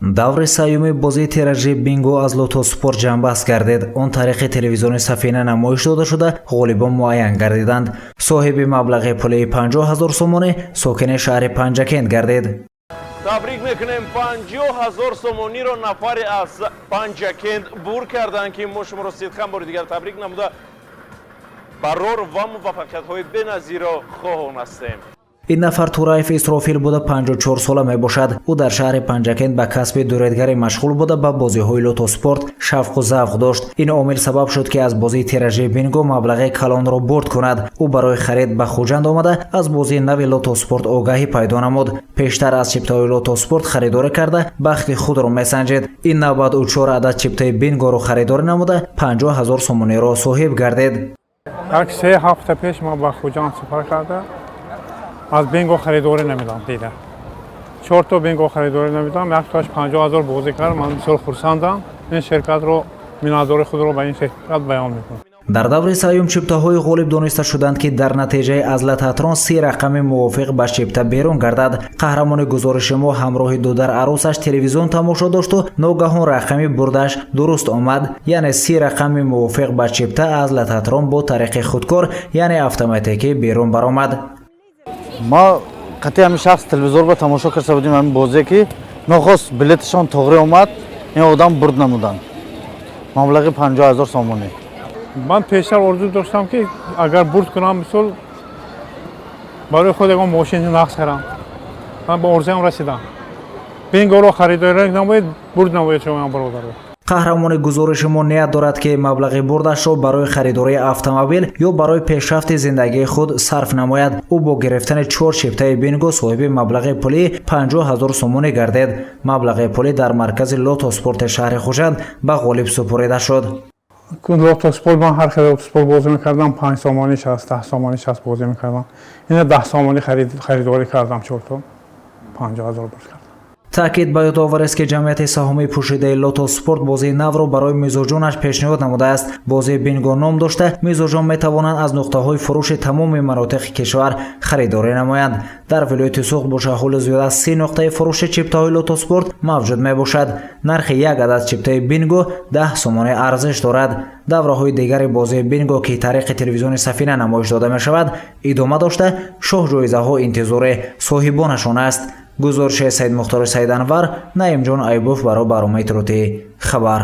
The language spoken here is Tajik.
даври сеюми бозии тиражи бинго аз Лото Спорт ҷамъбаст гардид. Он тариқи телевизиони Сафина намоиш дода шуда ғолибон муайян гардиданд. соҳиби маблағи пулии 50 000 сомонӣ сокини шаҳри Панҷакент гардид. табрик мекунем 50 000 сомониро нафаре аз Панҷакент бур карданд ки мо шуморо сидхам бори дигар табрик намуда барор ва муваффақиятҳои беназиро хоҳон ҳастем. ин нафар Тураев Исрофил буда 54 сола мебошад. ӯ дар шаҳри Панҷакент ба касби дуретгарӣ машғул буда ба бозиҳои Лото Спорт шавқу завқ дошт. ин омил сабаб шуд ки аз бозии тиражи бинго маблағи калонро бурд кунад. ӯ барои харид ба Хуҷанд омада аз бозии нави Лото Спорт огаҳӣ пайдо намуд. пештар аз чиптаҳои Лото Спорт харидорӣ карда бахти худро месанҷид. ин навбат ӯ 4 адад чиптаи бингоро харидорӣ намуда 50 000 сомониро соҳиб гардид. як 3 ҳафта пеш ма ба Хуҷанд сафар карда аз бинго харидорӣ намедам дида 4 то бинго харидорӣ намедам, яктоаш 50 000 бозӣ кард. ман бисёр хурсандам. ин ширкатро миннатдории худро ба ин ширкат баён мекунам. дар даври сеюм чиптаҳои ғолиб дониста шуданд ки дар натиҷаи азла татрон 30 рақами мувофиқ ба чипта берун гардад. қаҳрамони гузориши мо ҳамроҳи дудар аросаш телевизион тамошо дошту ногаҳон рақами бурдаш дуруст омад, яъне 30 рақами мувофиқ ба чипта азла татрон бо тариқи худкор яъне автоматикӣ берун баромад. ма қатъи ҳамин шахс телевизорро тамошо карда будем ҳамин бозе ки нохост билеташон тоғри омад, ин одам бурд намуданд маблағи 50 000 сомонӣ. ман пештар орзу доштам ки агар бурд кунам мисол барои худ ягон мошини нақс карам. ман ба орзуям расидам. бингоро харидорӣ намоед, бурд намоед шумо бародаро. қаҳрамони гузориши мо ният дорад ки маблағи бурдашро барои харидории автомобил ё барои пешрафти зиндагии худ сарф намояд. ӯ бо гирифтани 4 чиптаи бинго соҳиби маблағи пулии 50 000 сомонӣ гардид. маблағи пулӣ дар маркази Лото Спорти шаҳри Хуҷанд ба ғолиб супурида шуд. Лото Спорт ман ҳар хел Лото Спорт бозӣ мекардам 5 сомонӣ 60 10 сомонӣ 60 бозӣ мекардам. ина 10 сомонӣ харидорӣ кардам 4 то 50 000 бурд кардам. таъкид ба ёдовар аст ки ҷамъияти саҳомии пӯшидаи Лото Спорт бозии навро барои мизоҷонаш пешниҳод намудааст. бозии бинго ном дошта мизоҷон метавонанд аз нуқтаҳои фурӯши тамоми манотиқи кишвар харидорӣ намоянд. дар вилояти Суғд бо шаҳули зиёда аз 30 нуқтаи фурӯши чиптаҳои Лото Спорт мавҷуд мебошад. нархи як адад чиптаи бинго 10 сомонӣ арзиш дорад. давраҳои дигари бозии бинго ки тариқи телевизиони Сафина намоиш дода мешавад идома дошта шоҳ-ҷоизаҳо интизори соҳибонашон аст. гузориши Саид Мухтори Саиданвар, Наимҷон Айбов барои барномаи иттилоотии Хабар.